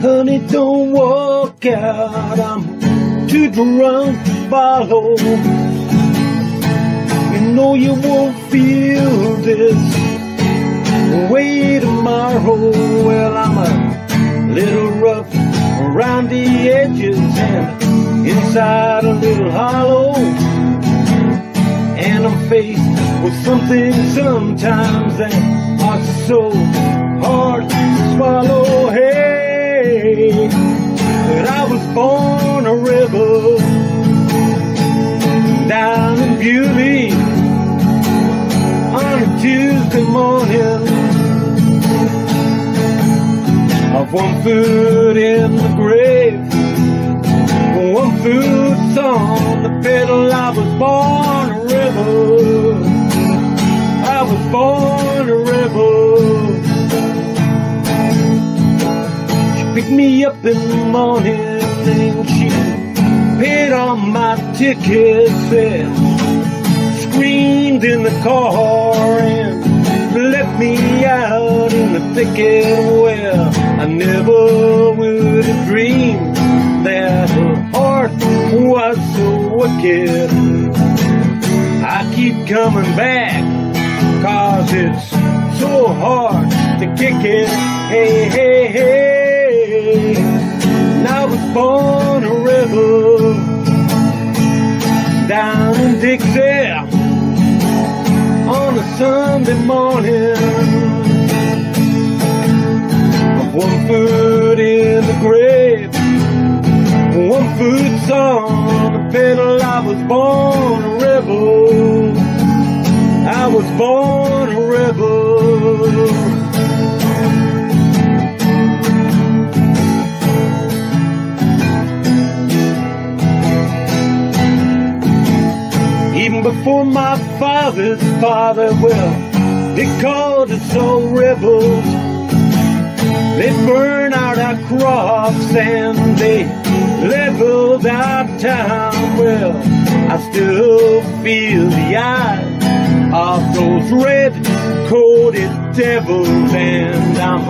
Honey, don't walk out, I'm too drunk to follow. You know you won't feel this way tomorrow. Well, I'm a little rough around the edges and inside a little hollow. And I'm faced with something sometimes that are so hard to swallow. Hey, but I was born a rebel down in Beauty on a Tuesday morning. Of 1 foot in the grave, 1 foot's on the pedal. I was born a rebel. I was born a rebel. She picked me up in the morning and she paid on my tickets and screamed in the car and left me out in the thicket. Well, I never would have dreamed that her heart was so wicked. I keep coming back 'cause it's so hard to kick it. Hey, hey, hey, and I was born a rebel down in Dixie on a Sunday morning. Of 1 foot in the grave, 1 foot's on the pedal. I was born a rebel. I was born a rebel. Even before my father's father, well, they called us all rebels. They burned out our crops and they leveled our town. Well, I still feel the eyes of those red-coated devils, and I'm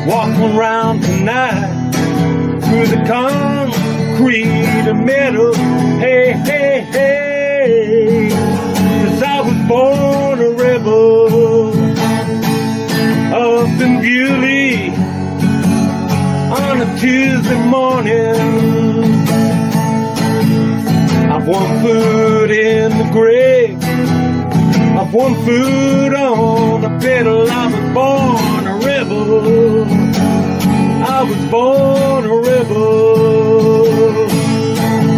walking around tonight through the concrete and metal. Hey, hey, hey, 'cause I was born a rebel up in Beauty on a Tuesday morning. I've 1 foot in the grave, I've 1 foot on the pedal. I was born a rebel. I was born a rebel.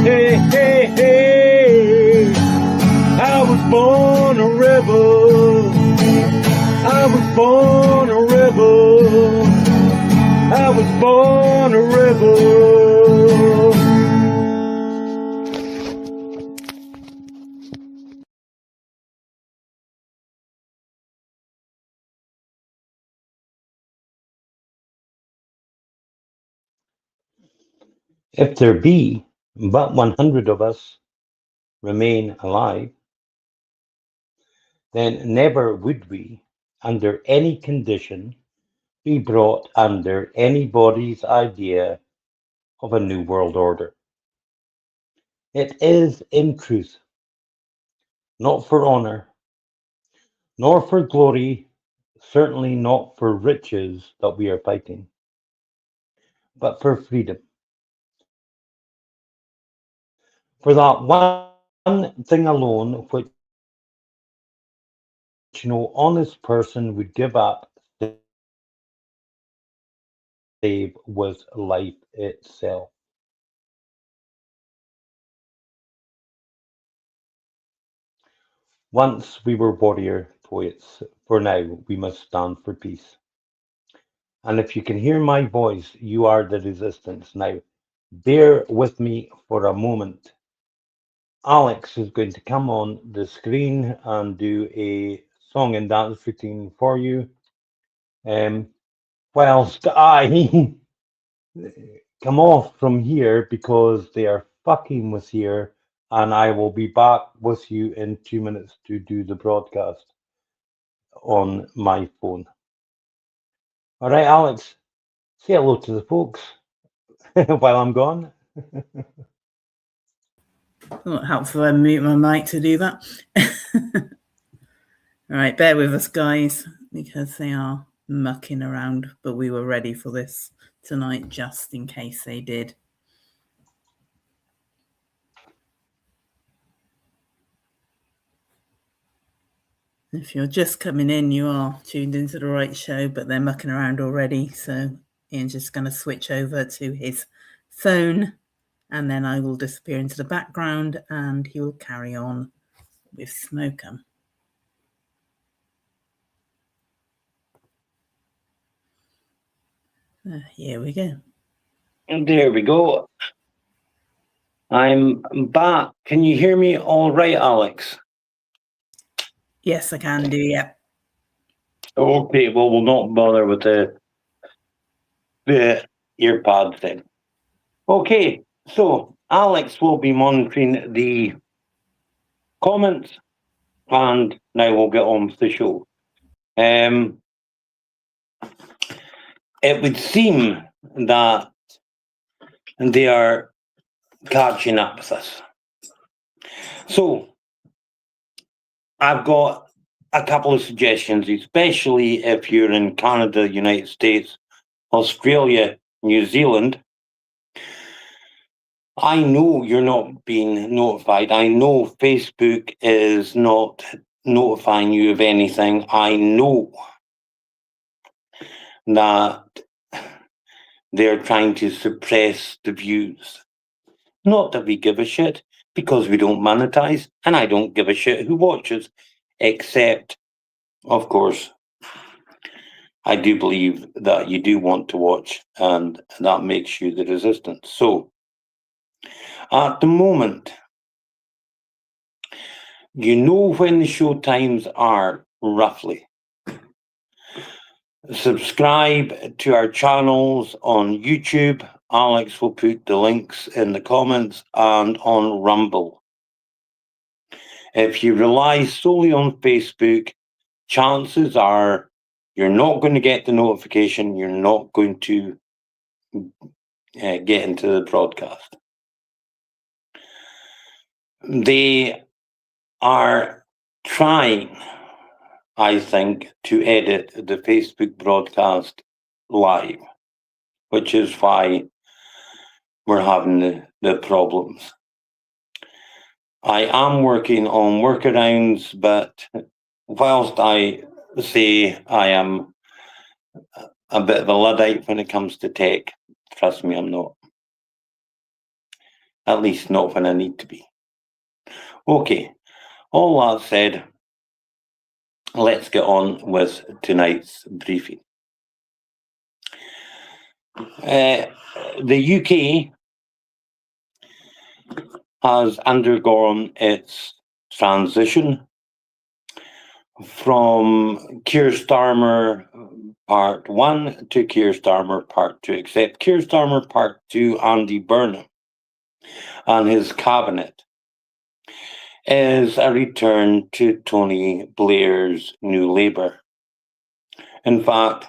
Hey, hey, hey, I was born a rebel. I was born a rebel. I was born a rebel. If there be but 100 of us remain alive, then never would we, under any condition, be brought under anybody's idea of a new world order. It is, in truth, not for honor, nor for glory, certainly not for riches that we are fighting, but for freedom. For that one thing alone which no honest person would give up save was life itself. Once we were warrior poets, for now we must stand for peace. And if you can hear my voice, you are the resistance. Now, bear with me for a moment. Alex is going to come on the screen and do a song and dance routine for you. Whilst I come off from here because they are fucking with here, and I will be back with you in 2 minutes to do the broadcast on my phone. All right, Alex, say hello to the folks. while I'm gone. Not helpful. I mute my mic to do that. All right, bear with us, guys, because they are mucking around, but we were ready for this tonight just in case they did. If you're just coming in, you are tuned into the right show, but they're mucking around already. So Ian's just going to switch over to his phone, and then I will disappear into the background, and he will carry on with Smoke Em. Here we go. And there we go. I'm back. Can you hear me all right, Alex? Yes, I can do, yeah. Okay, well, we'll not bother with the earpods then. Okay, so Alex will be monitoring the comments, and now we'll get on with the show. It would seem that they are catching up with us. So I've got a couple of suggestions, especially if you're in Canada, United States, Australia, New Zealand. I know you're not being notified. I know Facebook is not notifying you of anything. I know that they're trying to suppress the views. Not that we give a shit, because we don't monetize, and I don't give a shit who watches, except, of course, I do believe that you do want to watch, and that makes you the resistance. So, at the moment, you know when the show times are, roughly. Subscribe to our channels on YouTube. Alex will put the links in the comments, and on Rumble. If you rely solely on Facebook, chances are you're not going to get the notification. You're not going to get into the broadcast. They are trying, I think, to edit the Facebook broadcast live, which is why we're having the problems. I am working on workarounds, but whilst I say I am a bit of a Luddite when it comes to tech, trust me, I'm not. At least not when I need to be. Okay, all that said, let's get on with tonight's briefing. The UK has undergone its transition from Keir Starmer Part 1 to Keir Starmer Part 2, except Keir Starmer Part 2, Andy Burnham, and his cabinet is a return to Tony Blair's New Labour. In fact,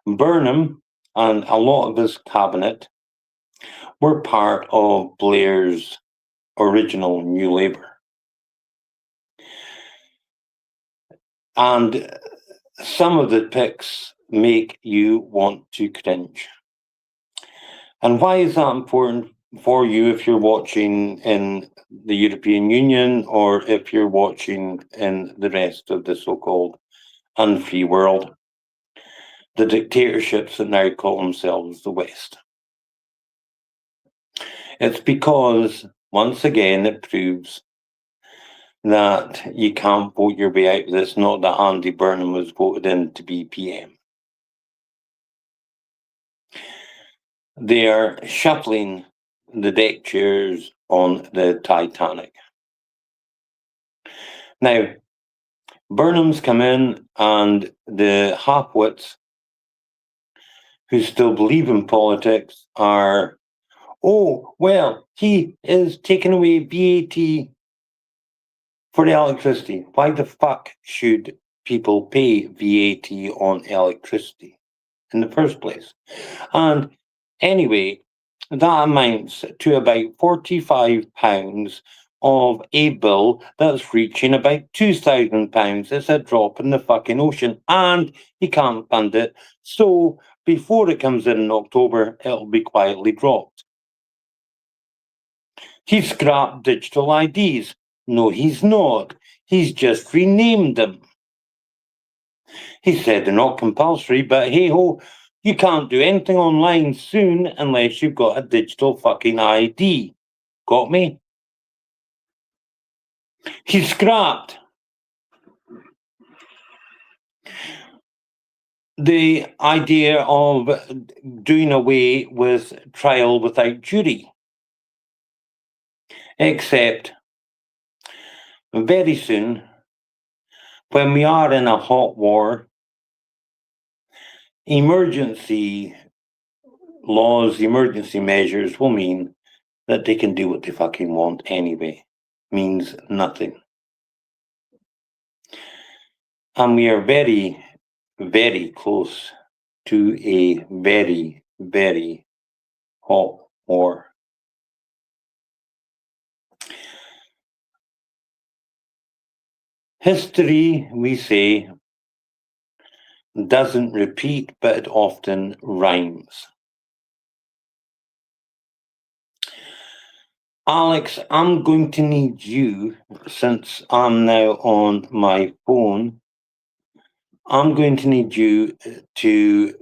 Burnham and a lot of his cabinet were part of Blair's original New Labour. And some of the pics make you want to cringe. And why is that important for you if you're watching in the European Union or if you're watching in the rest of the so-called unfree world, the dictatorships that now call themselves the West? It's because, once again, it proves that you can't vote your way out of this, not that Andy Burnham was voted in to be PM. They are shuffling the deck chairs on the Titanic. Now, Burnham's come in, and the half-wits who still believe in politics are, oh, well, he is taking away VAT for the electricity. Why the fuck should people pay VAT on electricity in the first place? And anyway, that amounts to about £45 of a bill that's reaching about £2,000. It's a drop in the fucking ocean, and he can't fund it. So before it comes in October, it'll be quietly dropped. He scrapped digital IDs. No, he's not. He's just renamed them. He said they're not compulsory, but hey ho, you can't do anything online soon unless you've got a digital fucking ID. Got me? He scrapped the idea of doing away with trial without jury. Except very soon, when we are in a hot war, emergency laws, emergency measures will mean that they can do what they fucking want anyway. Means nothing. And we are very, very close to a very, very hot war. History, we say, doesn't repeat, but it often rhymes. Alex, I'm going to need you, since I'm now on my phone, I'm going to need you to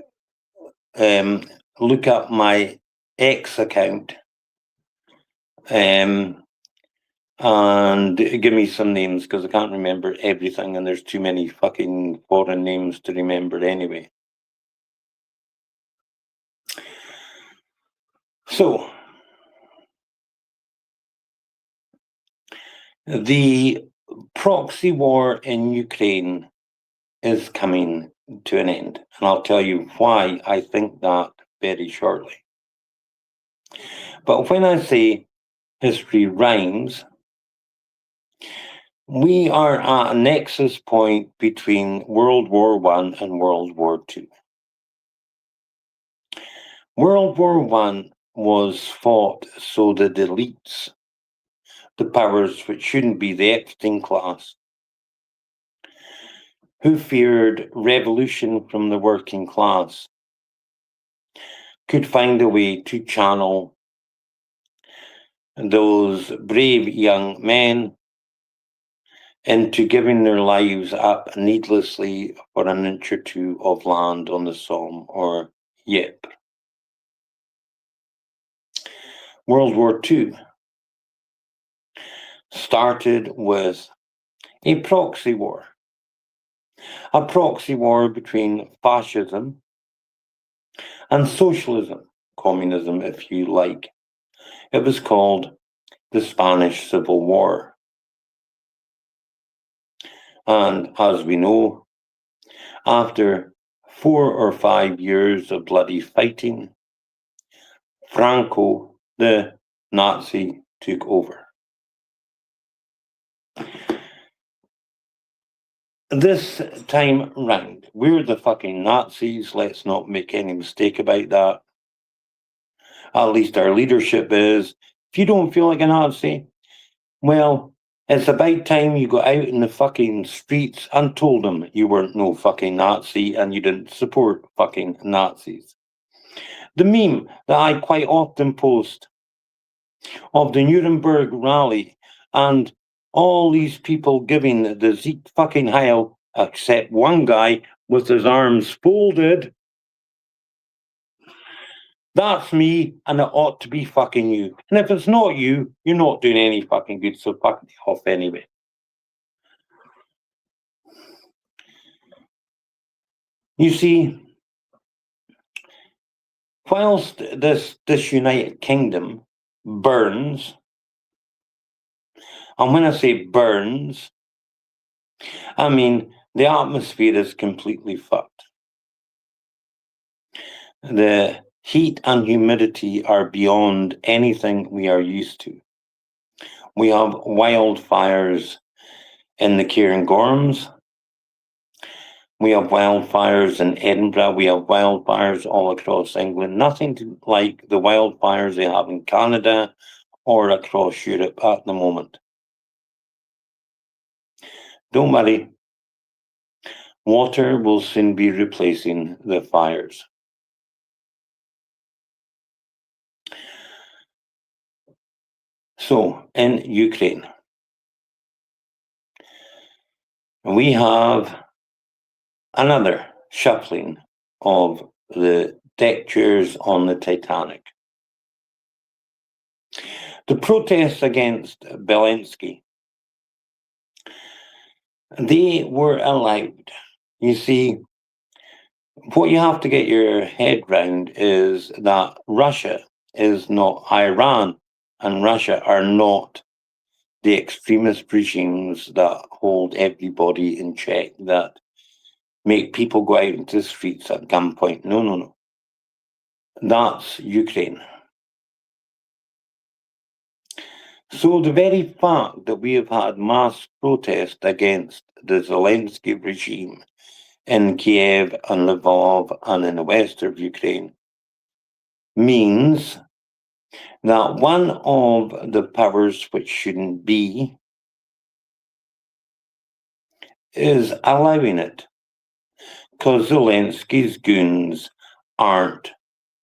look up my X account and give me some names, because I can't remember everything, and there's too many fucking foreign names to remember anyway. So, the proxy war in Ukraine is coming to an end, and I'll tell you why I think that very shortly. But when I say history rhymes, we are at a nexus point between World War I and World War II. World War I was fought so that the elites, the powers which shouldn't be the Epstein class, who feared revolution from the working class, could find a way to channel those brave young men into giving their lives up needlessly for an inch or two of land on the Somme or Ypres. World War II started with a proxy war between fascism and socialism, communism, if you like. It was called the Spanish Civil War. And as we know, after 4 or 5 years of bloody fighting, Franco, the Nazi, took over. This time round, we're the fucking Nazis. Let's not make any mistake about that. At least our leadership is. If you don't feel like a Nazi, well, it's about time you got out in the fucking streets and told them you weren't no fucking Nazi and you didn't support fucking Nazis. The meme that I quite often post of the Nuremberg rally and all these people giving the Sieg fucking Heil, except one guy with his arms folded. That's me, and it ought to be fucking you. And if it's not you, you're not doing any fucking good, so fuck me off anyway. You see, whilst this United Kingdom burns, and when I say burns, I mean the atmosphere is completely fucked. The heat and humidity are beyond anything we are used to. We have wildfires in the Cairngorms. We have wildfires in Edinburgh. We have wildfires all across England. Nothing like the wildfires they have in Canada or across Europe at the moment. Don't worry. Water will soon be replacing the fires. So, in Ukraine, we have another shuffling of the deck chairs on the Titanic. The protests against Zelensky, they were allowed. You see, what you have to get your head round is that Russia is not Iran, and Russia are not the extremist regimes that hold everybody in check, that make people go out into the streets at gunpoint. No. That's Ukraine. So the very fact that we have had mass protest against the Zelensky regime in Kiev and Lvov and in the west of Ukraine means that one of the powers which shouldn't be is allowing it, because Zelensky's goons aren't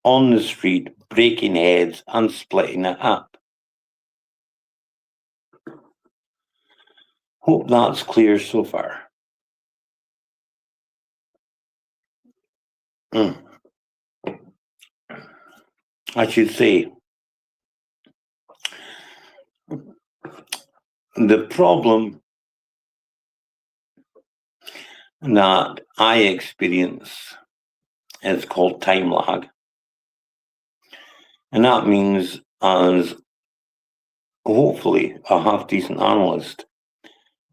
on the street breaking heads and splitting it up. Hope that's clear so far. I should say, the problem that I experience is called time lag. And that means, as hopefully a half-decent analyst,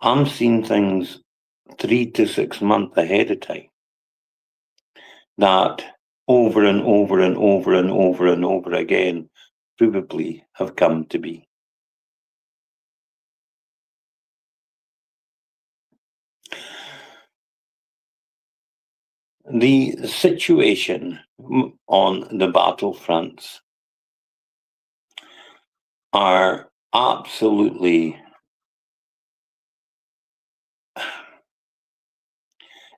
I'm seeing things 3 to 6 months ahead of time that over and over and over and over and over again probably have come to be. The situation on the battlefronts are absolutely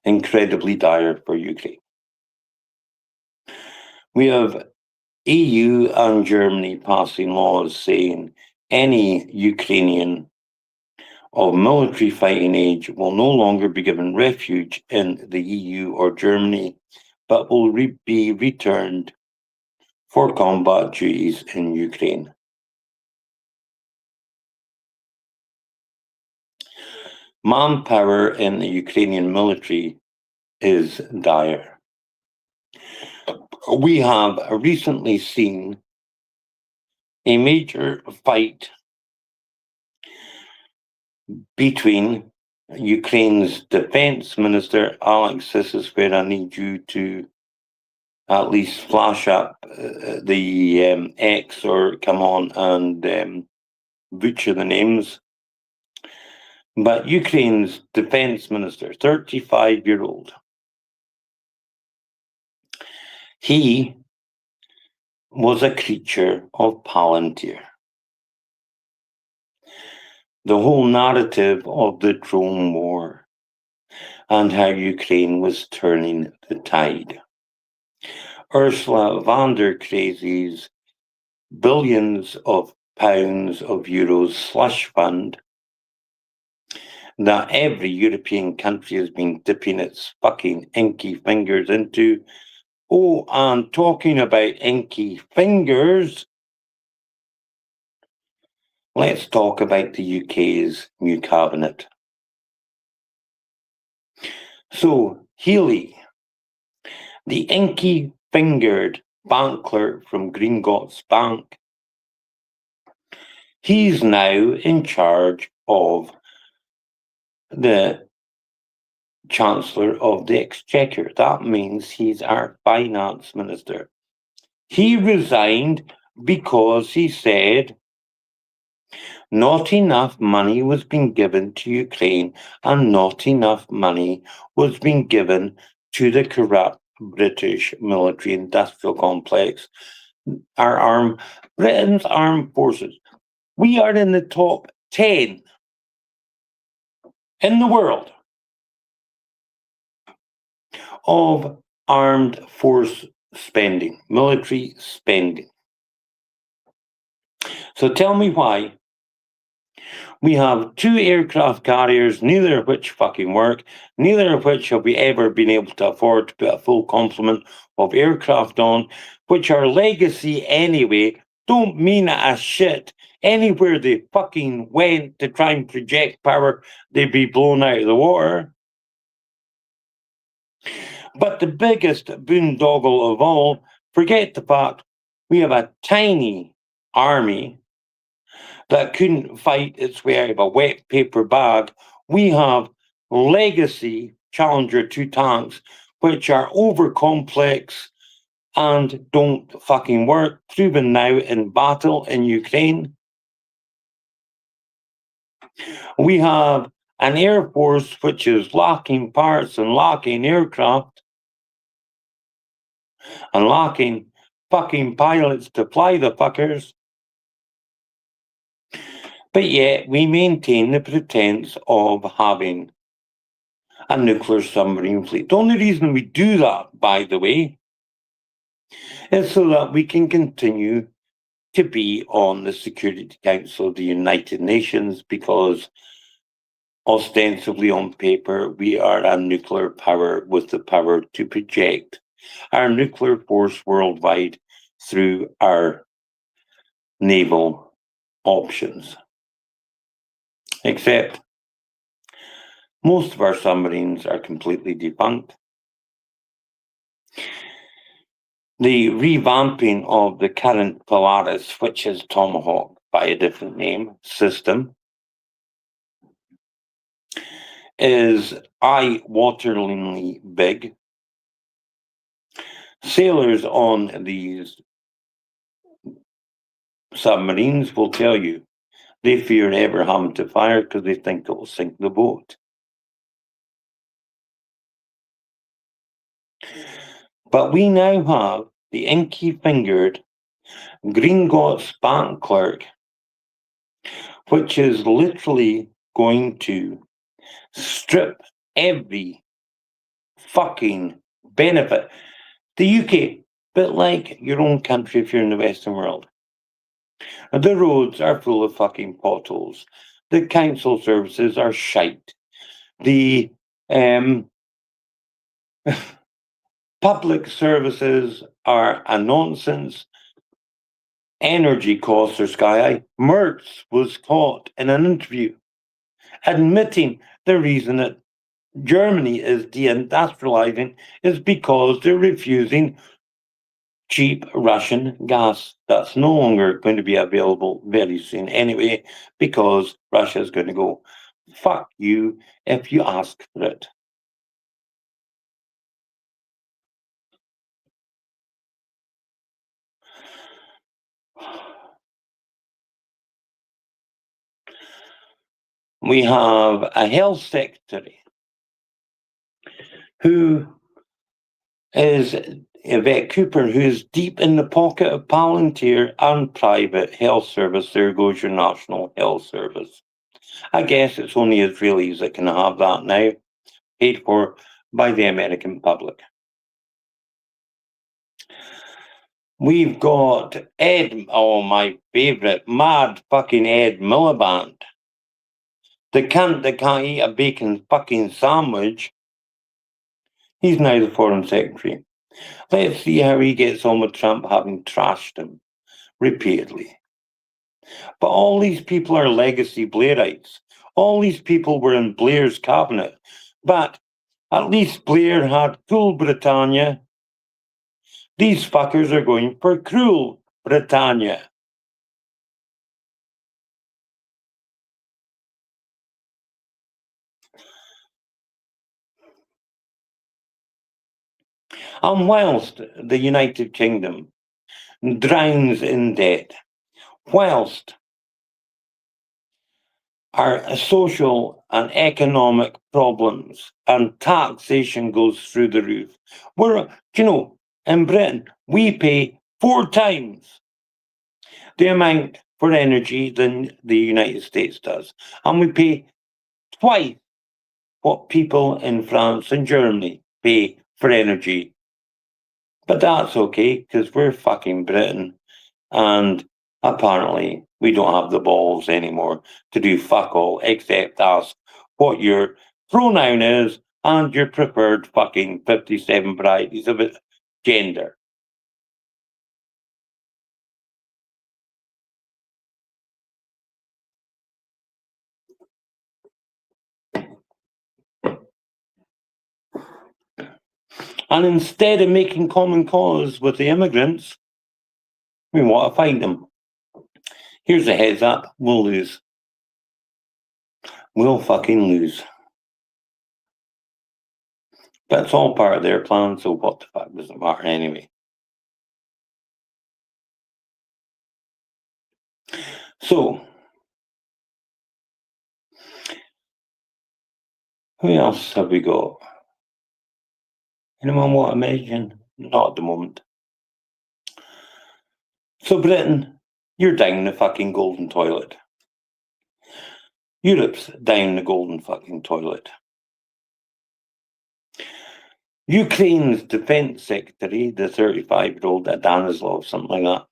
incredibly dire for Ukraine. We have EU and Germany passing laws saying any Ukrainian of military fighting age will no longer be given refuge in the EU or Germany, but will be returned for combat duties in Ukraine. Manpower in the Ukrainian military is dire. We have recently seen a major fight between Ukraine's defense minister, Alex, this is where I need you to at least flash up the X or come on and butcher the names. But Ukraine's defense minister, 35-year-old, he was a creature of Palantir. The whole narrative of the drone war and how Ukraine was turning the tide. Ursula von der Crazy's billions of pounds of euros slush fund that every European country has been dipping its fucking inky fingers into. Oh, and talking about inky fingers, let's talk about the UK's new cabinet. So, Healy, the inky-fingered bank clerk from Gringotts Bank, he's now in charge of the Chancellor of the Exchequer. That means he's our finance minister. He resigned because he said Not enough money was being given to Ukraine, and not enough money was being given to the corrupt British military industrial complex, Britain's armed forces. We are in the top 10 in the world of armed force spending, military spending. So tell me why we have 2 aircraft carriers, neither of which fucking work, neither of which have we ever been able to afford to put a full complement of aircraft on, which are legacy anyway, don't mean a shit. Anywhere they fucking went to try and project power, they'd be blown out of the water. But the biggest boondoggle of all, forget the fact we have a tiny army that couldn't fight its way out of a wet paper bag. We have legacy Challenger 2 tanks, which are over complex and don't fucking work, proven now in battle in Ukraine. We have an air force which is lacking parts and lacking aircraft and lacking fucking pilots to fly the fuckers. But yet we maintain the pretense of having a nuclear submarine fleet. The only reason we do that, by the way, is so that we can continue to be on the Security Council of the United Nations, because ostensibly on paper we are a nuclear power with the power to project our nuclear force worldwide through our naval options. Except most of our submarines are completely defunct. The revamping of the current Polaris, which is Tomahawk by a different name, system, is eye-wateringly big. Sailors on these submarines will tell you they fear ever having to fire because they think it will sink the boat. But we now have the inky-fingered Gringotts bank clerk, which is literally going to strip every fucking benefit. The UK, but like your own country if you're in the Western world, the roads are full of fucking potholes. The council services are shite. The public services are a nonsense. Energy costs are sky high. Merz was caught in an interview admitting the reason that Germany is deindustrializing is because they're refusing cheap Russian gas. That's no longer going to be available very soon anyway, because Russia is going to go, fuck you if you ask for it. We have a health secretary who is Yvette Cooper, who is deep in the pocket of Palantir and private health service. There goes your National Health Service. I guess it's only Israelis that can have that now, paid for by the American public. We've got Ed, oh, my favourite, mad fucking Ed Miliband. The cunt that can't eat a bacon fucking sandwich. He's now the Foreign Secretary. Let's see how he gets on with Trump having trashed him repeatedly. But all these people are legacy Blairites. All these people were in Blair's cabinet. But at least Blair had cool Britannia. These fuckers are going for cruel Britannia. And whilst the United Kingdom drowns in debt, whilst our social and economic problems, and taxation goes through the roof. In Britain, we pay 4 times the amount for energy than the United States does. And we pay twice what people in France and Germany pay for energy. But that's okay, because we're fucking Britain. And apparently, we don't have the balls anymore to do fuck all except ask what your pronoun is and your preferred fucking 57 varieties of gender. And instead of making common cause with the immigrants, we want to fight them. Here's a heads up, we'll lose. We'll fucking lose. But it's all part of their plan, so what the fuck does it matter anyway? So, who else have we got? Anyone want to mention? Not at the moment. So, Britain, you're down the fucking golden toilet. Europe's down the golden fucking toilet. Ukraine's defense secretary, the 35-year-old Adanislov, something like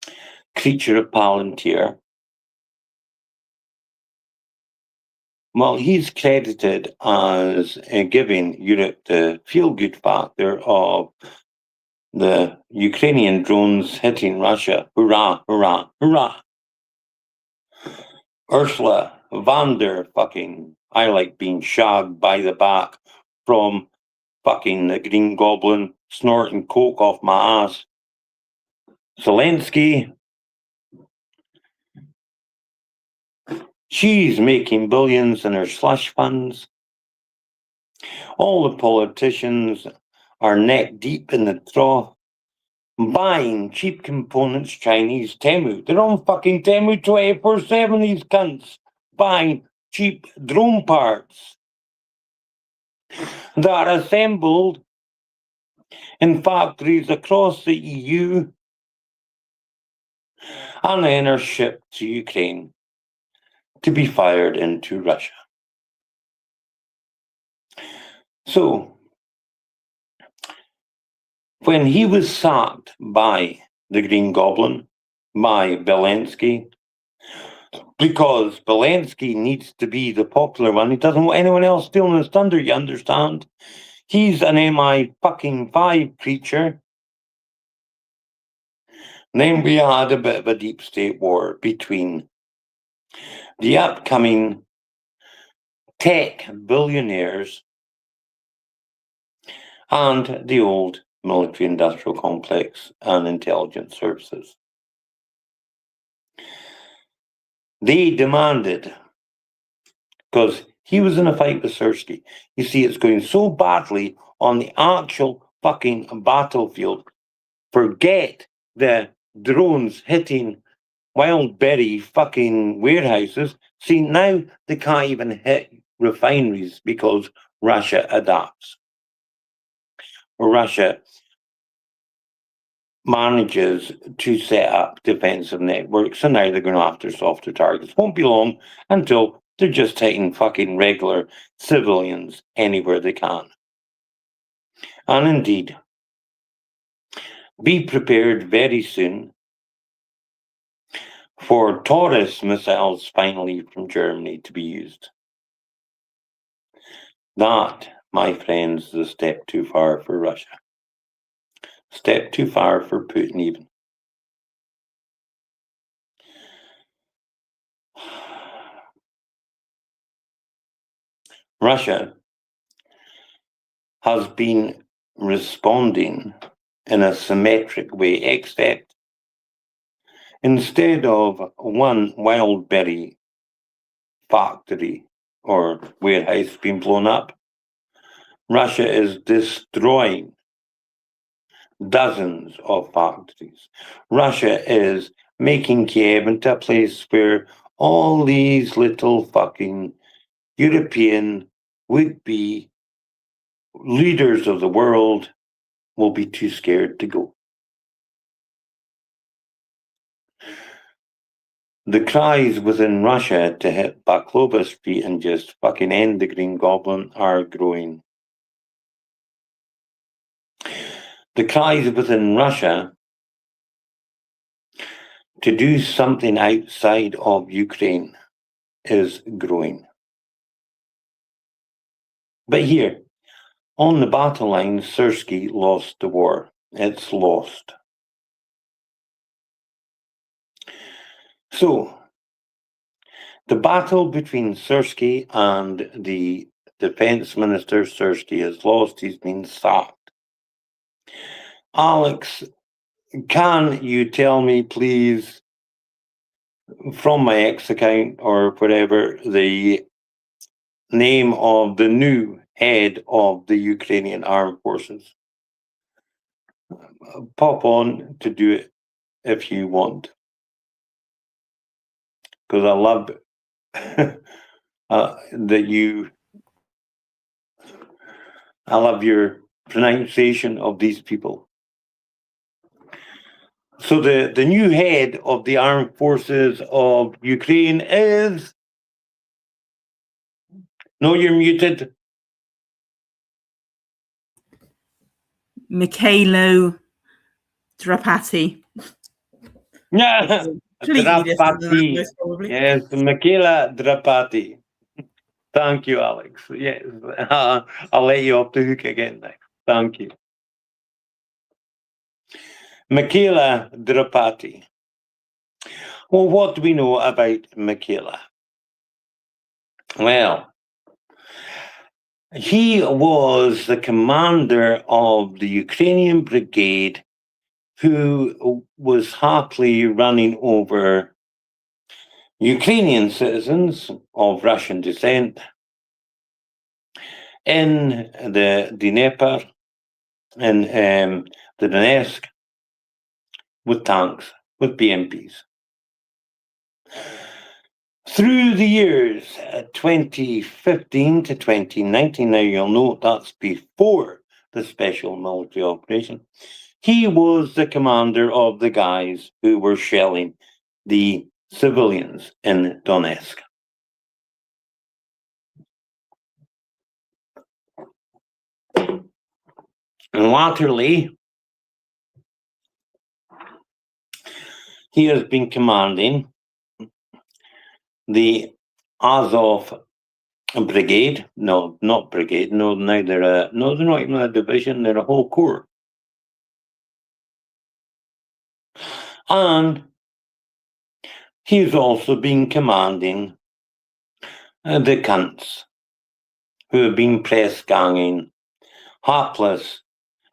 that, creature of Palantir, well, he's credited as giving Europe the feel-good factor of the Ukrainian drones hitting Russia. Hurrah, hurrah, hurrah. Ursula von der fucking, I like being shagged by the back from fucking the Green Goblin snorting coke off my ass. Zelensky, she's making billions in her slush funds. All the politicians are neck deep in the trough, buying cheap components, Chinese Temu. They're on fucking Temu 24/7, these cunts, buying cheap drone parts that are assembled in factories across the EU and then are shipped to Ukraine to be fired into Russia. So, when he was sacked by the Green Goblin, by Zelensky, because Zelensky needs to be the popular one, he doesn't want anyone else stealing his thunder, you understand? He's an MI-5 creature. And then we had a bit of a deep state war between the upcoming tech billionaires and the old military-industrial complex and intelligence services. They demanded, because he was in a fight with Sersky. You see, it's going so badly on the actual fucking battlefield. Forget the drones hitting Wildberry fucking warehouses. See, now they can't even hit refineries because Russia adapts. Russia manages to set up defensive networks, and now they're going after softer targets. Won't be long until they're just hitting fucking regular civilians anywhere they can. And indeed, be prepared very soon for Taurus missiles finally from Germany to be used. That, my friends, is a step too far for Russia. Step too far for Putin even. Russia has been responding in a symmetric way, except instead of one Wildberry factory or warehouse being blown up, Russia is destroying dozens of factories. Russia is making Kiev into a place where all these little fucking European would-be leaders of the world will be too scared to go. The cries within Russia to hit Baklava Street and just fucking end the Green Goblin are growing. The cries within Russia to do something outside of Ukraine is growing. But here, on the battle line, Sersky lost the war. It's lost. So, the battle between Sersky and the defense minister, Sersky has lost. He's been sacked. Alex, can you tell me, please, from my X account or whatever, the name of the new head of the Ukrainian armed forces? Pop on to do it if you want. Because I love I love your pronunciation of these people. So the new head of the armed forces of Ukraine is... No, you're muted. Mikhailo Drapati. Yeah, Drapati. Probably. Yes, Mikhaila Drapati. Thank you, Alex. Yes, I'll let you off the hook again next. Thank you. Mikhaila Drapati. Well, what do we know about Mikhaila? Well, he was the commander of the Ukrainian brigade who was happily running over Ukrainian citizens of Russian descent in the Dnieper and the Donetsk with tanks, with BMPs. Through the years 2015 to 2019, now you'll note that's before the special military operation, he was the commander of the guys who were shelling the civilians in Donetsk. And latterly, he has been commanding the Azov brigade. No, not brigade. No, they're not even a division. They're a whole corps. And he's also been commanding the cunts who have been press ganging hapless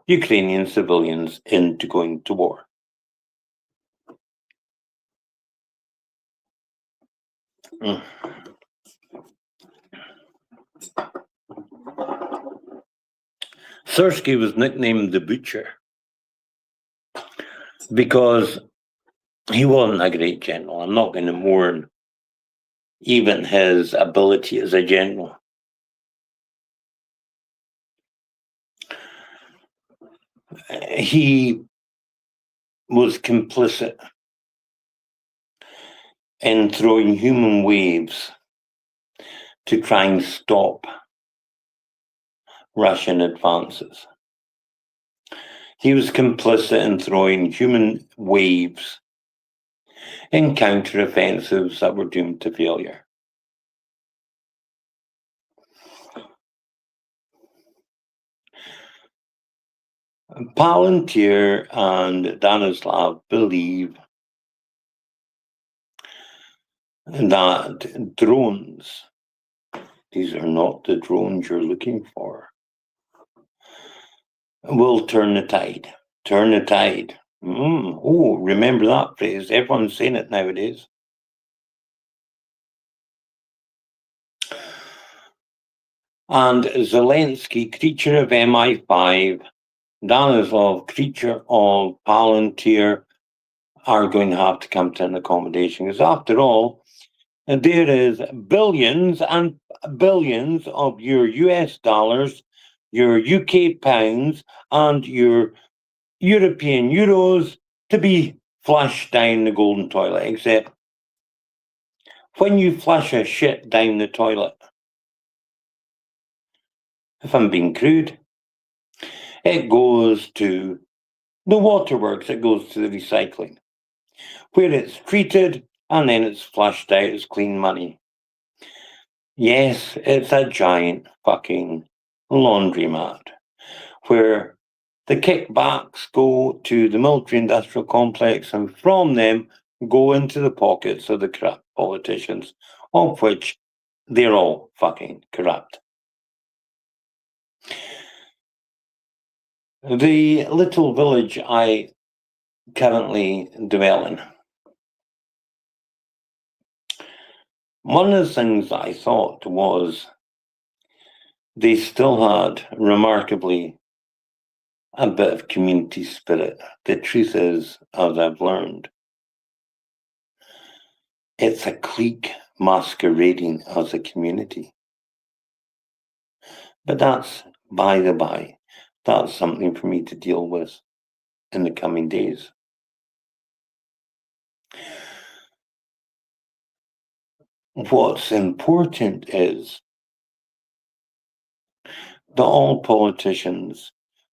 Ukrainian civilians into going to war. Sersky was nicknamed the Butcher because he wasn't a great general. I'm not going to mourn even his ability as a general. He was complicit in throwing human waves to try and stop Russian advances. He was complicit in throwing human waves in counteroffensives that were doomed to failure. Palantir and Danislav believe that drones, these are not the drones you're looking for, will turn the tide. Turn the tide. Oh, remember that phrase. Everyone's saying it nowadays. And Zelensky, creature of MI5, Danislav, creature of Palantir, are going to have to come to an accommodation. Because after all, And there is billions and billions of your US dollars, your UK pounds, and your European euros to be flushed down the golden toilet, except when you flush a shit down the toilet, if I'm being crude, it goes to the waterworks, it goes to the recycling, where it's treated and then it's flushed out as clean money. Yes, it's a giant fucking laundromat where the kickbacks go to the military industrial complex and from them go into the pockets of the corrupt politicians, of which they're all fucking corrupt. The little village I currently dwell in, one of the things I thought was they still had remarkably a bit of community spirit. The truth is, as I've learned, it's a clique masquerading as a community. But that's by the by. That's something for me to deal with in the coming days. What's important is that all politicians,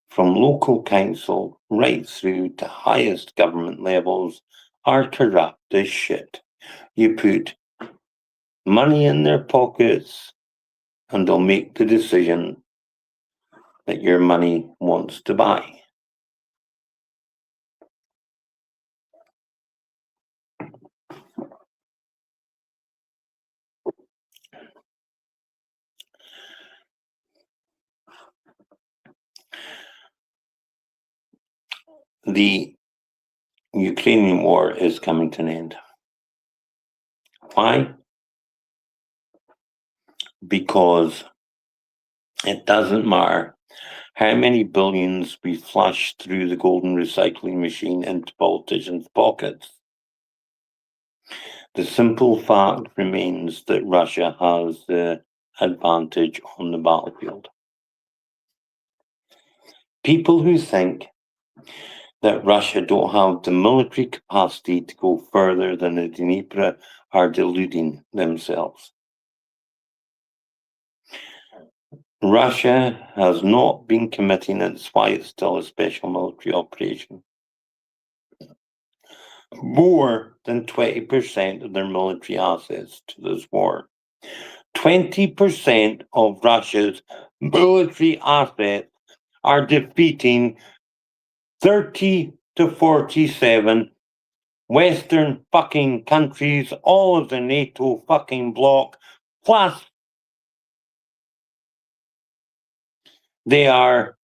from local council right through to highest government levels, are corrupt as shit. You put money in their pockets and they'll make the decision that your money wants to buy. The Ukrainian war is coming to an end. Why? Because it doesn't matter how many billions we flush through the golden recycling machine into politicians' pockets. The simple fact remains that Russia has the advantage on the battlefield. People who think that Russia don't have the military capacity to go further than the Dnieper are deluding themselves. Russia has not been committing, that's why it's still a special military operation, more than 20% of their military assets to this war. 20% of Russia's military assets are defeating 30 to 47 Western fucking countries, all of the NATO fucking bloc, plus they are,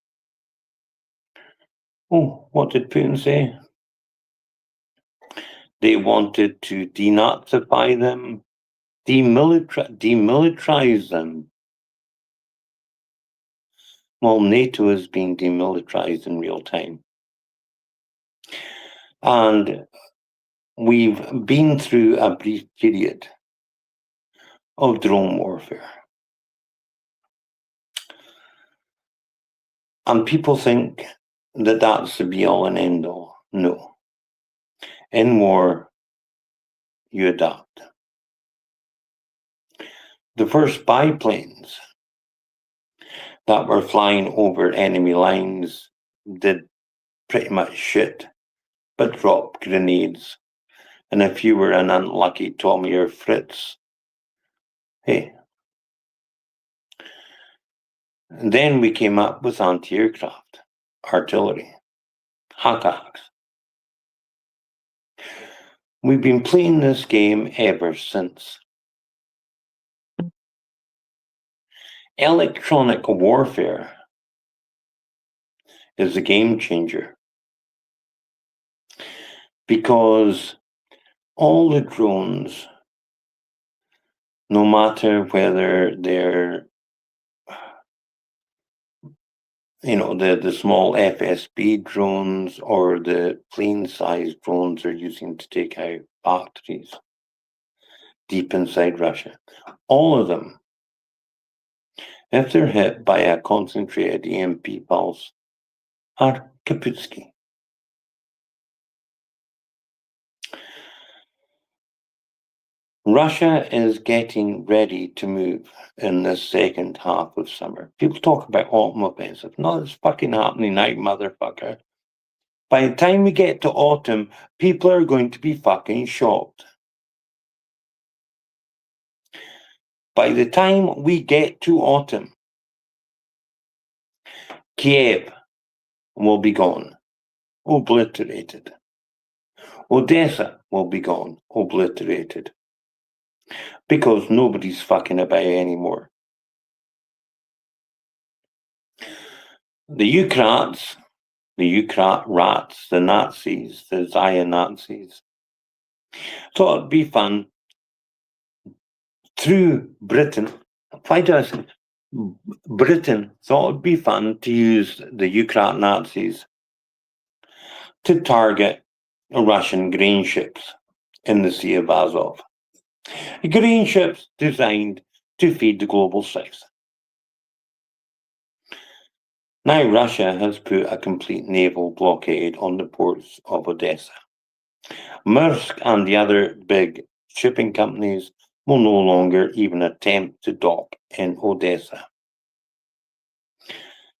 what did Putin say? They wanted to denazify them, demilitarize them. Well, NATO is being demilitarized in real time. And we've been through a brief period of drone warfare. And people think that that's the be-all and end-all. No. In war, you adapt. The first biplanes that were flying over enemy lines did pretty much shit, but dropped grenades. And if you were an unlucky Tommy or Fritz, hey. And then we came up with anti-aircraft, artillery, Houthis. We've been playing this game ever since. Electronic warfare is a game changer because all the drones, no matter whether they're, the small FSB drones or the plane-sized drones they're using to take out factories, deep inside Russia. All of them, if they're hit by a concentrated EMP pulse, are Kaputski. Russia is getting ready to move in the second half of summer. People talk about autumn offensive. No, it's fucking happening now, motherfucker. By the time we get to autumn, people are going to be fucking shocked. By the time we get to autumn, Kiev will be gone, obliterated. Odessa will be gone, obliterated. Because nobody's fucking about anymore. The Ukrats, rats, the Nazis, the Zion Nazis, thought it'd be fun through Britain. Why do I say Britain thought it'd be fun to use the Ukrat Nazis to target Russian grain ships in the Sea of Azov. Grain ships designed to feed the global south. Now Russia has put a complete naval blockade on the ports of Odessa. Maersk and the other big shipping companies will no longer even attempt to dock in Odessa.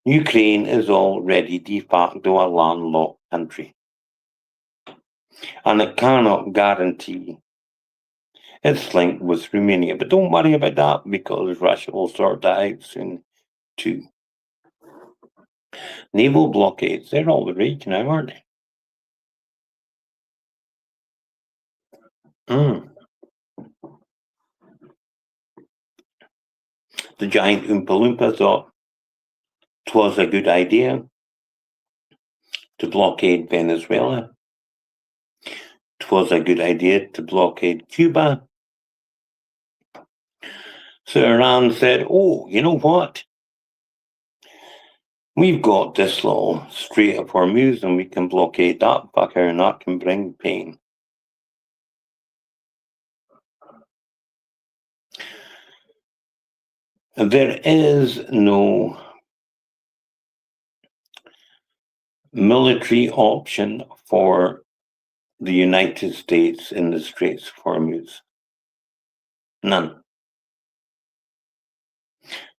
Ukraine is already de facto a landlocked country, and it cannot guarantee its link with Romania. But don't worry about that, because Russia will sort that out soon too. Naval blockades, they're all the rage now, aren't they? The giant Oompa Loompa thought 'twas a good idea to blockade Venezuela. 'Twas a good idea to blockade Cuba. So Iran said, oh, you know what? We've got this little Strait of Hormuz and we can blockade that fucker and that can bring pain. There is no military option for the United States in the Straits of Hormuz. None.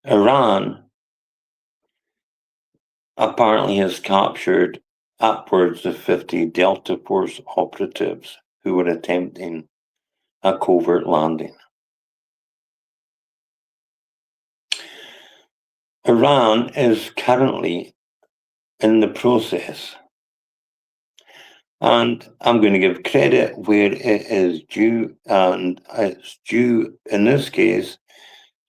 Iran apparently has captured upwards of 50 Delta Force operatives who were attempting a covert landing. Iran is currently in the process, and I'm going to give credit where it is due, and it's due in this case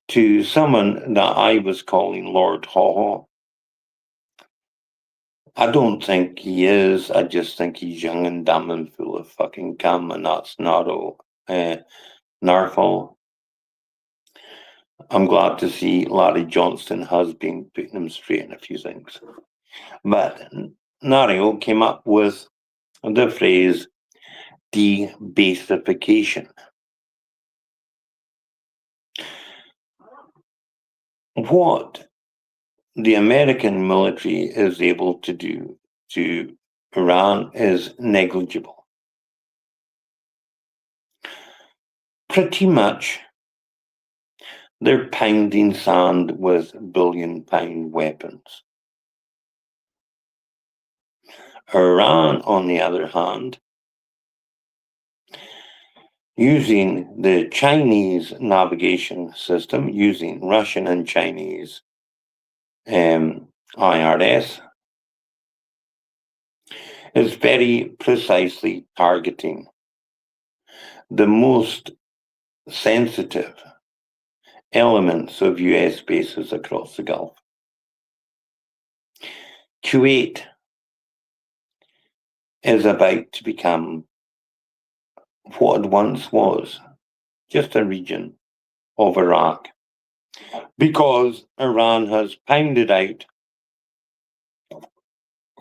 to someone that I was calling Lord Haw. I don't think he is. I just think he's young and dumb and full of fucking cum, and that's not Narfall. I'm glad to see Larry Johnston has been putting him straight in a few things. But Nario came up with the phrase de-basification. What the American military is able to do to Iran is negligible. Pretty much, they're pounding sand with billion-pound weapons. Iran, on the other hand, using the Chinese navigation system, using Russian and Chinese IRS, is very precisely targeting the most sensitive elements of US bases across the Gulf. Kuwait is about to become what it once was, just a region of Iraq, because Iran has pounded out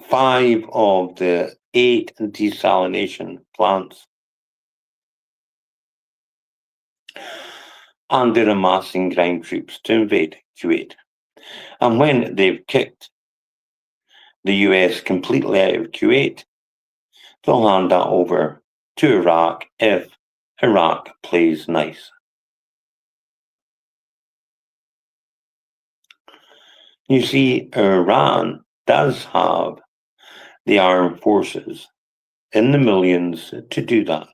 5 of the 8 desalination plants and they're amassing ground troops to invade Kuwait. And when they've kicked the US completely out of Kuwait, they'll hand that over to Iraq if Iraq plays nice. You see, Iran does have the armed forces in the millions to do that.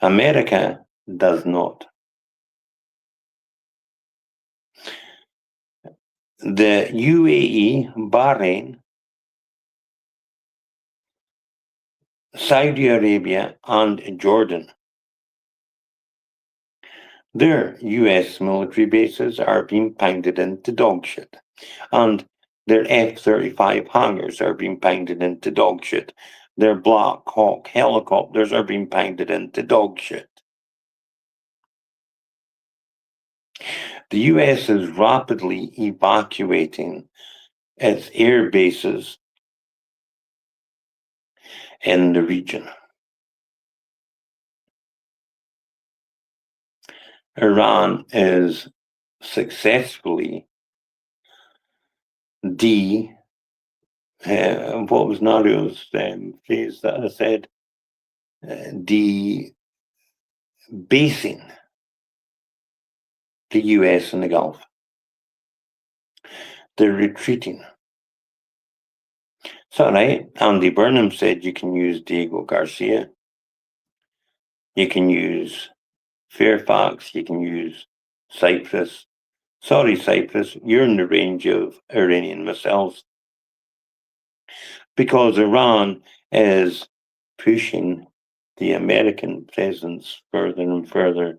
America does not. The UAE, Bahrain, Saudi Arabia, and Jordan, their US military bases are being pounded into dog shit. And their F-35 hangars are being pounded into dog shit. Their Black Hawk helicopters are being pounded into dog shit. The US is rapidly evacuating its air bases in the region. Iran is successfully what was Nario's phrase that I said, debasing the US in the Gulf. They're retreating. So, right, Andy Burnham said you can use Diego Garcia, you can use Fairfax, you can use Cyprus. Sorry, Cyprus, you're in the range of Iranian missiles. Because Iran is pushing the American presence further and further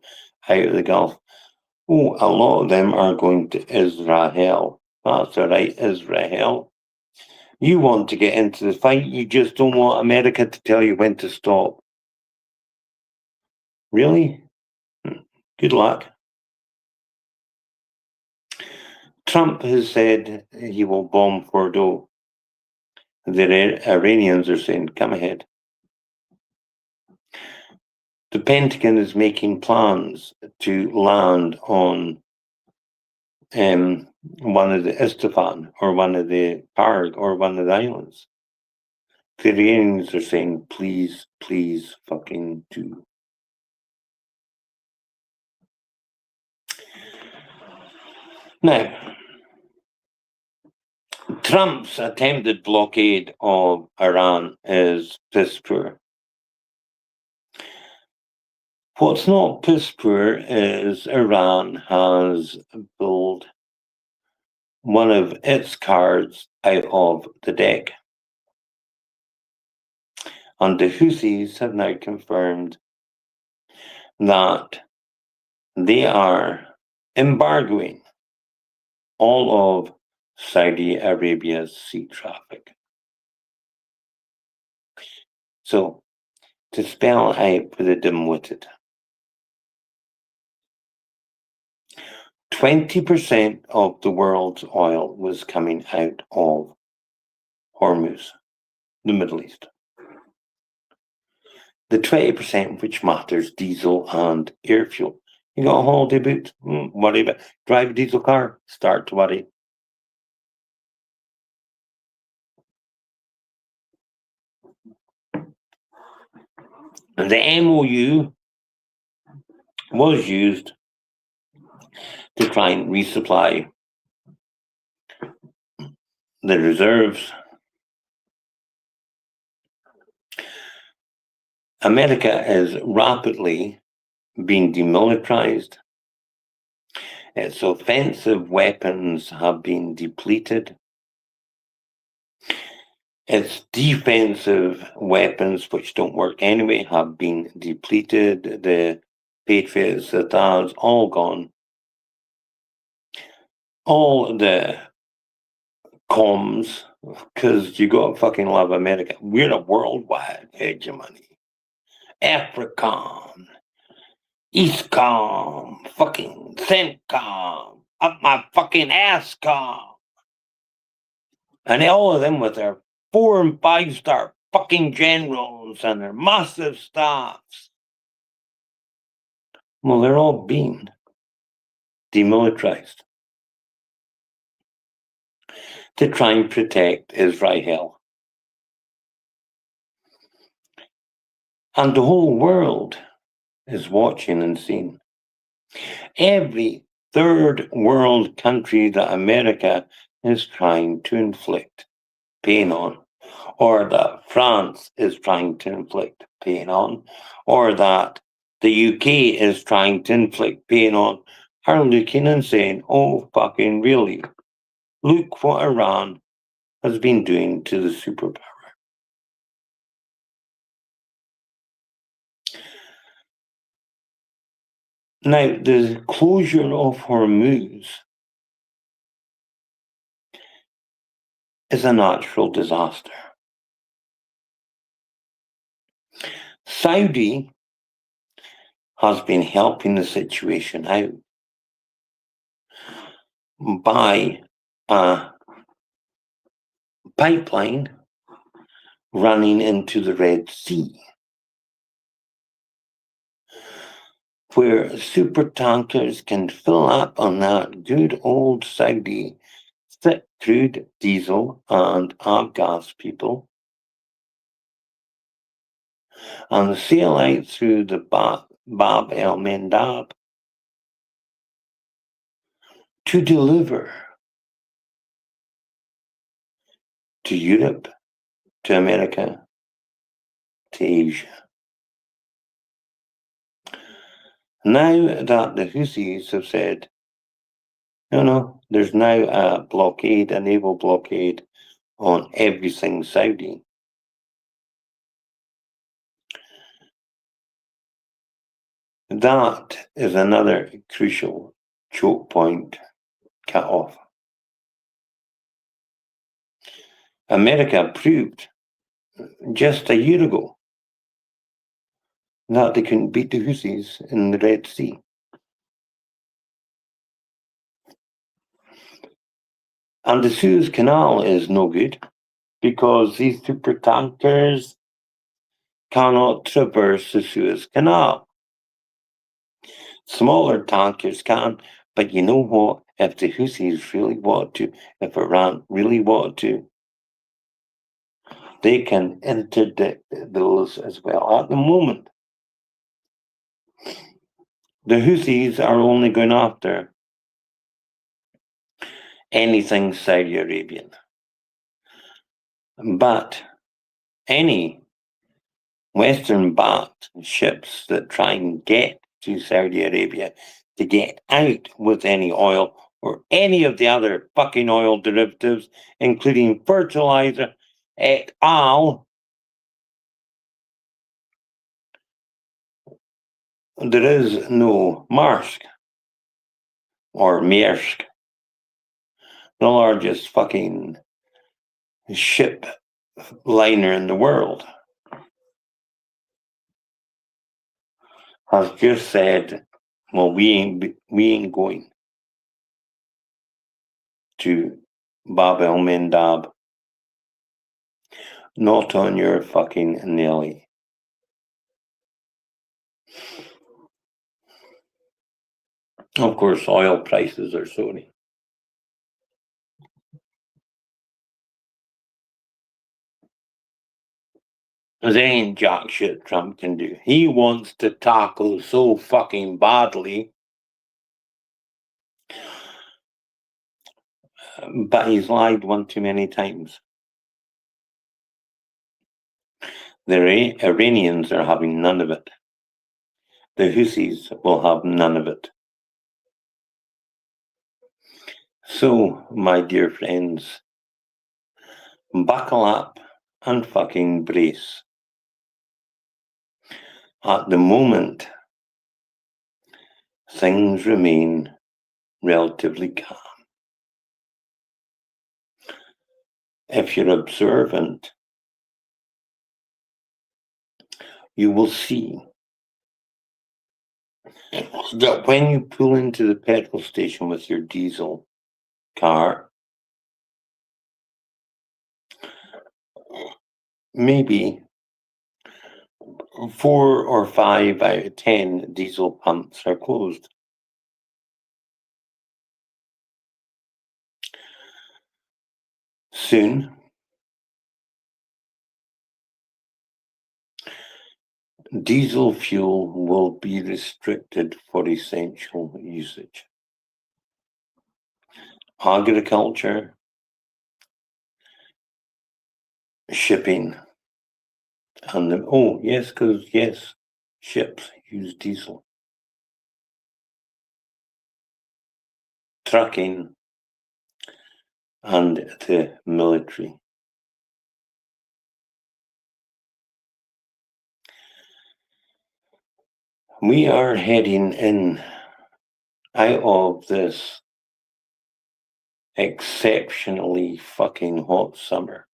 out of the Gulf. Oh, a lot of them are going to Israel. That's all right, Israel. You want to get into the fight, you just don't want America to tell you when to stop. Really? Good luck. Trump has said he will bomb Fordo. The Iranians are saying, come ahead. The Pentagon is making plans to land on one of the Isfahan or one of the Parg or one of the islands. The Iranians are saying, please, please fucking do. Now, Trump's attempted blockade of Iran is piss poor. What's not piss poor is Iran has pulled one of its cards out of the deck. And the Houthis have now confirmed that they are embargoing all of Saudi Arabia's sea traffic. So, to spell out for the dim-witted, 20% of the world's oil was coming out of Hormuz, the Middle East. The 20% which matters, diesel and air fuel. You got a holiday boot? Worry about drive a diesel car? Start to worry. And the MOU was used to try and resupply the reserves. America is rapidly being demilitarized. Its offensive weapons have been depleted. Its defensive weapons, which don't work anyway, have been depleted. The Patriots, the THAADs, all gone. All the comms, because you got to fucking love America. We're a worldwide hegemony. Africom, Eastcom, fucking CENTCOM, up my fucking asscom. And all of them with their 4 and 5 star fucking generals and their massive staffs. Well, they're all being demilitarized to try and protect Israel. And the whole world is watching and seeing. Every third world country that America is trying to inflict pain on, or that France is trying to inflict pain on, or that the UK is trying to inflict pain on, are looking and saying, oh, fucking really? Look what Iran has been doing to the superpower. Now, the closure of Hormuz is a natural disaster. Saudi has been helping the situation out by a pipeline running into the Red Sea, where super tankers can fill up on that good old Saudi thick crude diesel and avgas, people, and sail out through the Bab el Mandab to deliver to Europe, to America, to Asia. Now that the Houthis have said, no, there's now a blockade, a naval blockade on everything Saudi. That is another crucial choke point cut off. America proved just a year ago that they couldn't beat the Houthis in the Red Sea. And the Suez Canal is no good because these super tankers cannot traverse the Suez Canal. Smaller tankers can, but you know what? If the Houthis really want to, if Iran really want to, they can interdict those as well. At the moment, the Houthis are only going after anything Saudi Arabian. But any Western-backed ships that try and get to Saudi Arabia to get out with any oil or any of the other fucking oil derivatives, including fertilizer et al., there is no Maersk or Maersk, the largest fucking ship liner in the world, has just said, well, we ain't going to Bab el Mandab, not on your fucking Nelly. Of course, oil prices are soaring. There ain't jack shit Trump can do. He wants to tackle so fucking badly, but he's lied one too many times. The Iranians are having none of it. The Houthis will have none of it. So, my dear friends, buckle up and fucking brace. At the moment, things remain relatively calm. If you're observant, you will see that when you pull into the petrol station with your diesel car, maybe 4 or 5 out of 10 diesel pumps are closed. Soon, diesel fuel will be restricted for essential usage. Agriculture, shipping, and ships use diesel. Trucking and the military. We are heading in out of this exceptionally fucking hot summer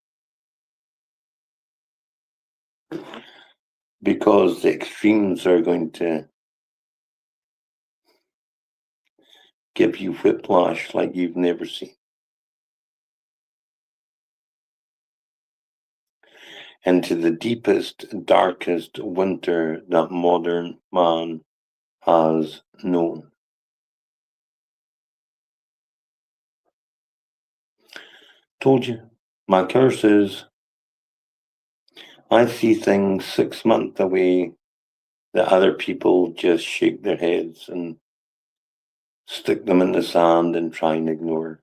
because the extremes are going to give you whiplash like you've never seen. Into the deepest, darkest winter that modern man has known. Told you, my curse is I see things 6 months away that other people just shake their heads and stick them in the sand and try and ignore.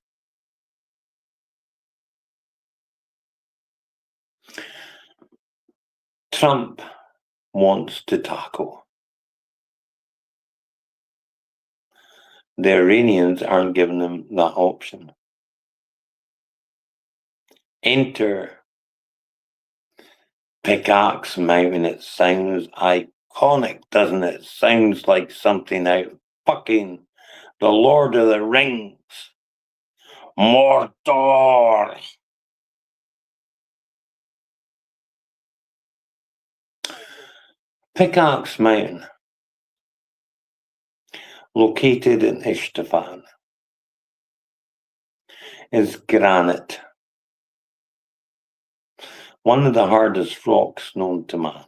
Trump wants to tackle. The Iranians aren't giving them that option. Enter Pickaxe Mountain. It sounds iconic, doesn't it? It sounds like something out of fucking The Lord of the Rings. Mordor. Pickaxe Mountain, located in Ishtafan, is granite. One of the hardest rocks known to man.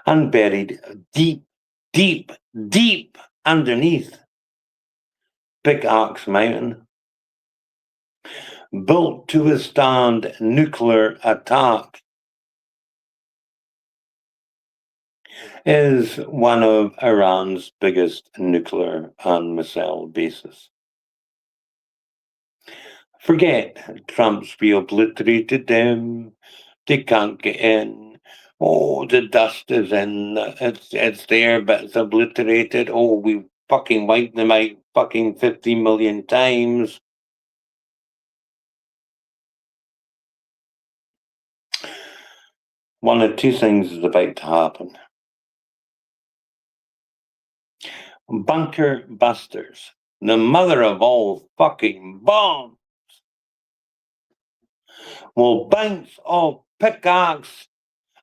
And buried deep, deep, deep underneath Pickaxe Mountain, built to withstand nuclear attack, is one of Iran's biggest nuclear and missile bases. Forget Trump's we obliterated them, they can't get in. Oh, the dust is in, it's there, but it's obliterated. Oh, we fucking wiped them out fucking 50 million times. One of two things is about to happen. Bunker busters, the mother of all fucking bombs, will bounce off Pickaxe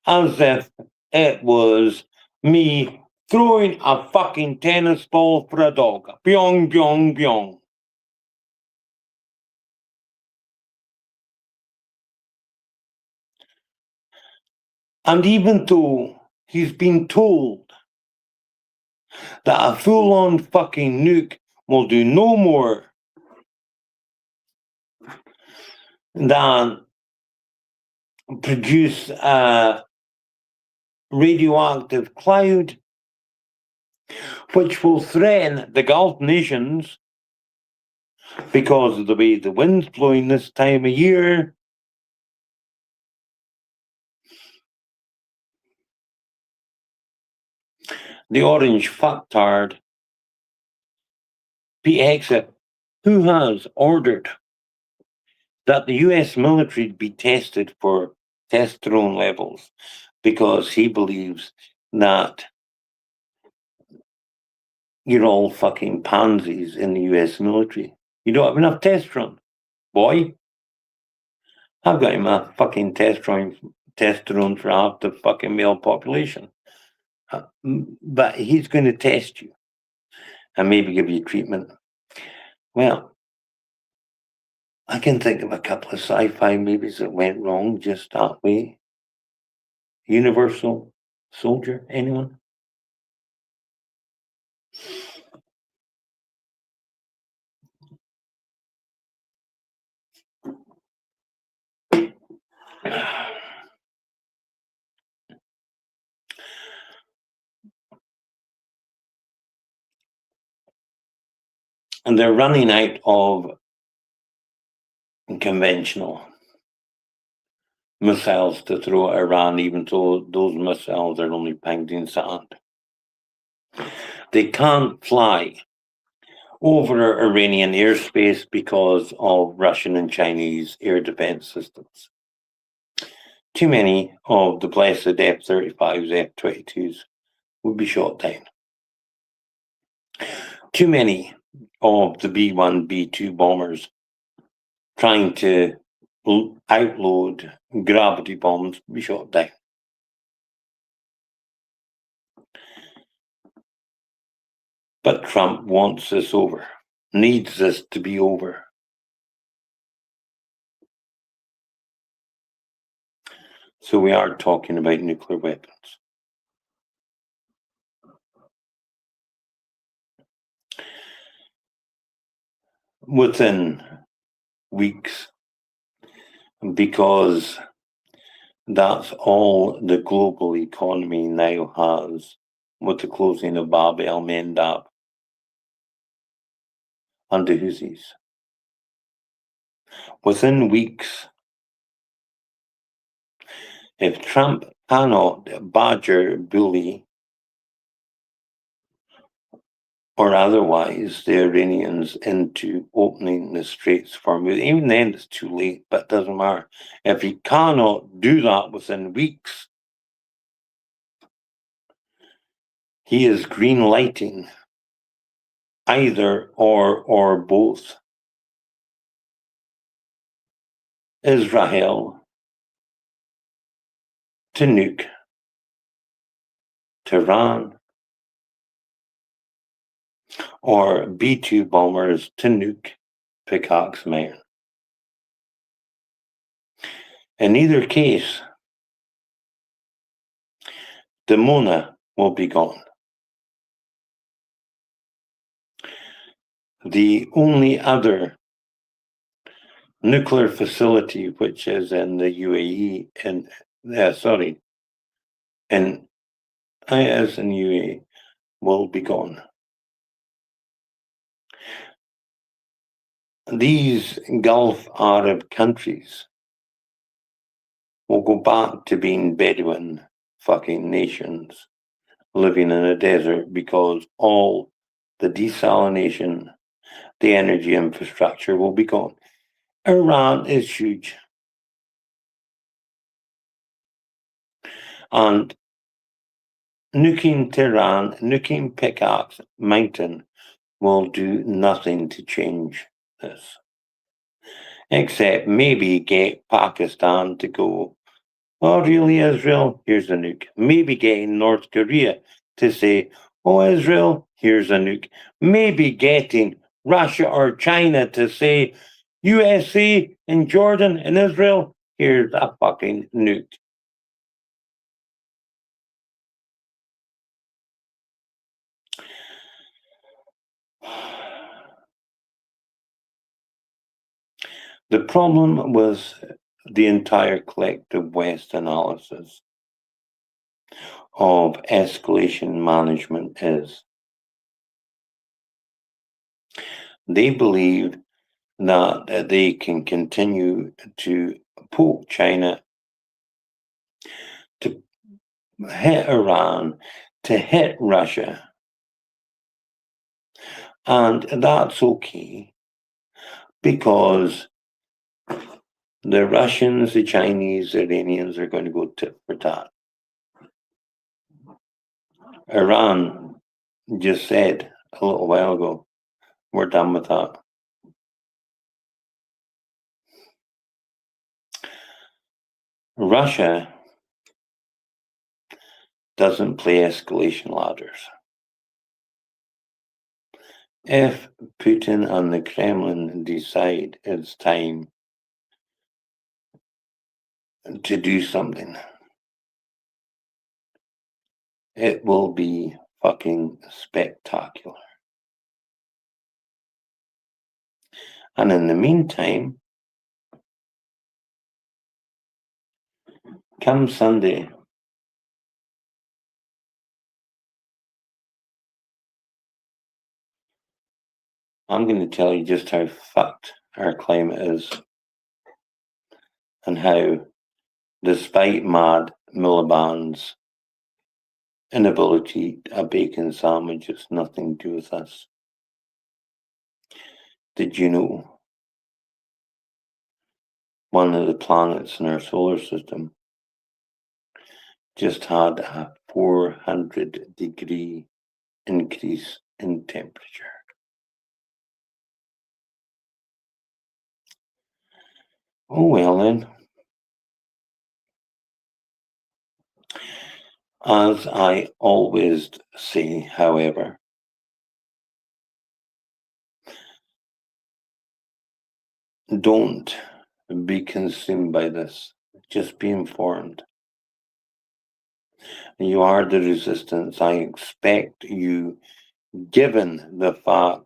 as if it was me throwing a fucking tennis ball for a dog. Byong, byong, byong. And even though he's been told that a full-on fucking nuke will do no more than produce a radioactive cloud which will threaten the Gulf nations because of the way the wind's blowing this time of year. The orange fucktard, Pete who has ordered that the US military be tested for testosterone levels because he believes that you're all fucking pansies in the US military. You don't have enough testosterone, boy. I've got enough fucking testosterone for half the fucking male population. But he's going to test you and maybe give you treatment. Well, I can think of a couple of sci-fi movies that went wrong just that way. Universal soldier? Anyone? And they're running out of conventional missiles to throw at Iran, even though those missiles are only pounding sand. They can't fly over Iranian airspace because of Russian and Chinese air defense systems. Too many of the blessed F-35s, F-22s would be shot down. Too many of the B-1, B-2 bombers trying to outload gravity bombs would be shot down. But Trump wants this over, needs this to be over. So we are talking about nuclear weapons. Within weeks, because that's all the global economy now has with the closing of Bab el-Mandab and the Houthis. Within weeks, if Trump cannot badger, bully, or otherwise the Iranians into opening the straits for Hormuz, even then it's too late, but it doesn't matter. If he cannot do that within weeks, he is green lighting either or both Israel to nuke Tehran or B-2 bombers to nuke Pickaxe Mountain. In either case, the Mona will be gone. The only other nuclear facility which is in the UAE in UAE will be gone. These Gulf Arab countries will go back to being Bedouin fucking nations living in a desert because all the desalination, the energy infrastructure will be gone. Iran is huge. And nuking Tehran, nuking Pickaxe Mountain will do nothing to change this. Except maybe get Pakistan to go, oh, really, Israel? Here's a nuke. Maybe getting North Korea to say, oh, Israel, here's a nuke. Maybe getting Russia or China to say, USA and Jordan and Israel, here's a fucking nuke. The problem with the entire collective West analysis of escalation management is they believe that they can continue to poke China, to hit Iran, to hit Russia. And that's okay because the Russians, the Chinese, the Iranians are going to go tit for tat. Iran just said a little while ago, we're done with that. Russia doesn't play escalation ladders. If Putin and the Kremlin decide it's time to do something, It will be fucking spectacular. And in the meantime, come Sunday, I'm going to tell you just how fucked our climate is and how, despite mad Miliband's inability to a bacon sandwich, it's nothing to do with us. Did you know one of the planets in our solar system just had a 400-degree increase in temperature? Oh well then. As I always say, however, don't be consumed by this. Just be informed. You are the resistance. I expect you, given the fact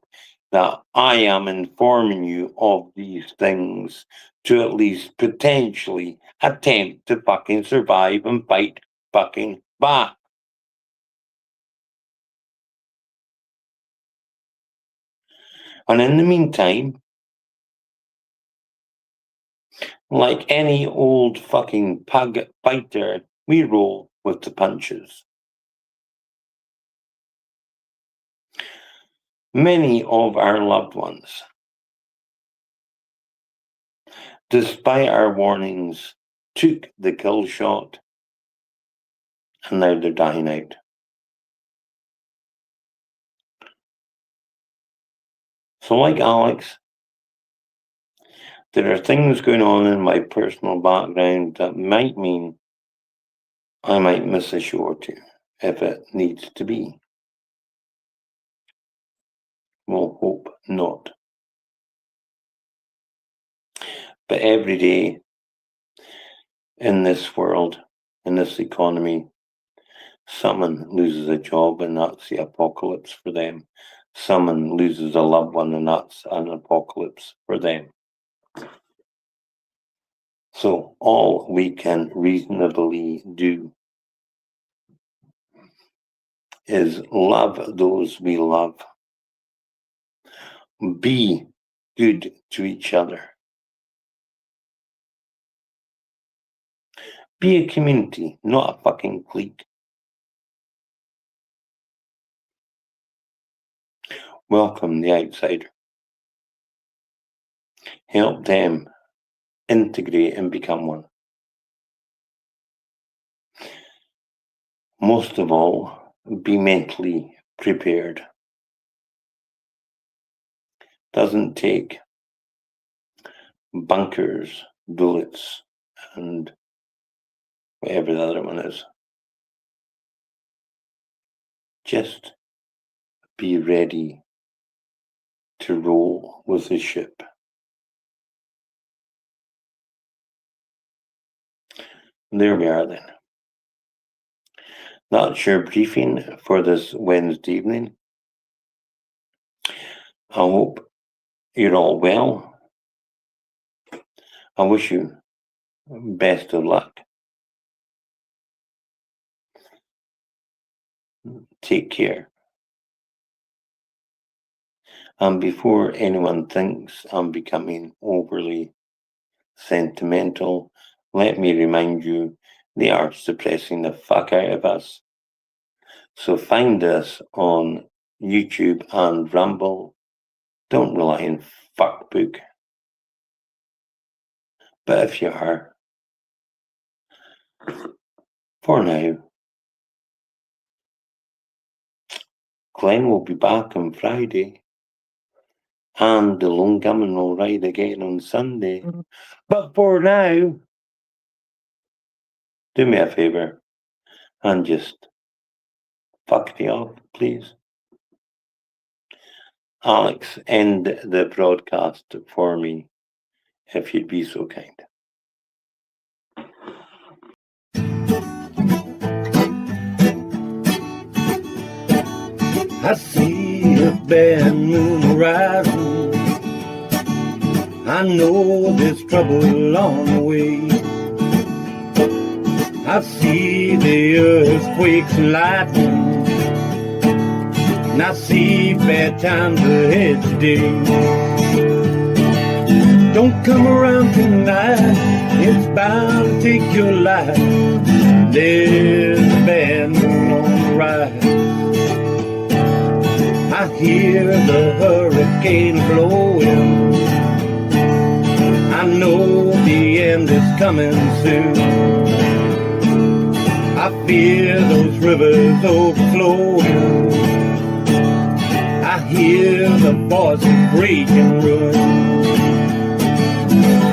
that I am informing you of these things, to at least potentially attempt to fucking survive and fight fucking back. And in the meantime, like any old fucking pug fighter, we roll with the punches. Many of our loved ones, despite our warnings, took the kill shot, and now they're dying out. So like Alex, there are things going on in my personal background that might mean I might miss a show or two if it needs to be. We'll hope not. But every day in this world, in this economy, someone loses a job and that's the apocalypse for them. Someone loses a loved one and that's an apocalypse for them. So all we can reasonably do is love those we love. Be good to each other. Be a community, not a fucking clique. Welcome the outsider. Help them integrate and become one. Most of all, be mentally prepared. Doesn't take bunkers, bullets, and whatever the other one is. Just be ready to roll with the ship. There we are then. That's your briefing for this Wednesday evening. I hope you're all well. I wish you best of luck. Take care. And before anyone thinks I'm becoming overly sentimental, let me remind you, they are suppressing the fuck out of us. So find us on YouTube and Rumble. Don't rely on fuckbook. But if you are, for now, Glenn will be back on Friday. And the Lone Gunman will ride again on Sunday. But for now, do me a favour and just fuck me off, please. Alex, end the broadcast for me, if you'd be so kind. I see a bad moon rising. I know there's trouble on the way. I see the earthquakes and lightning, and I see bad times ahead today. Don't come around tonight, it's bound to take your life. There's a bad moon on the rise. I hear the hurricane blowing. I know the end is coming soon. I fear those rivers overflowing. I hear the voices breaking ruin.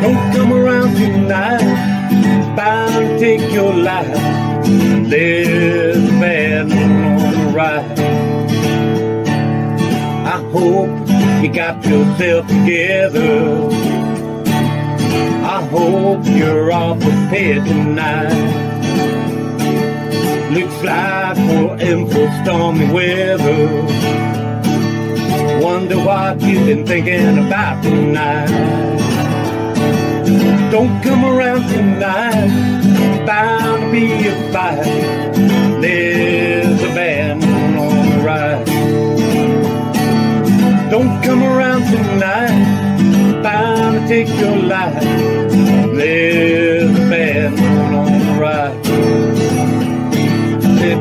Don't come around tonight, it's bound to take your life. There's a bad moon on the rise. I hope you got yourself together. I hope you're all prepared tonight. Looks like we're in for stormy weather. Wonder what you've been thinking about tonight. Don't come around tonight, it's bound to be a fight. There's a bad moon on the rise. Don't come around tonight, it's bound to take your life. There's a bad moon on the rise. There's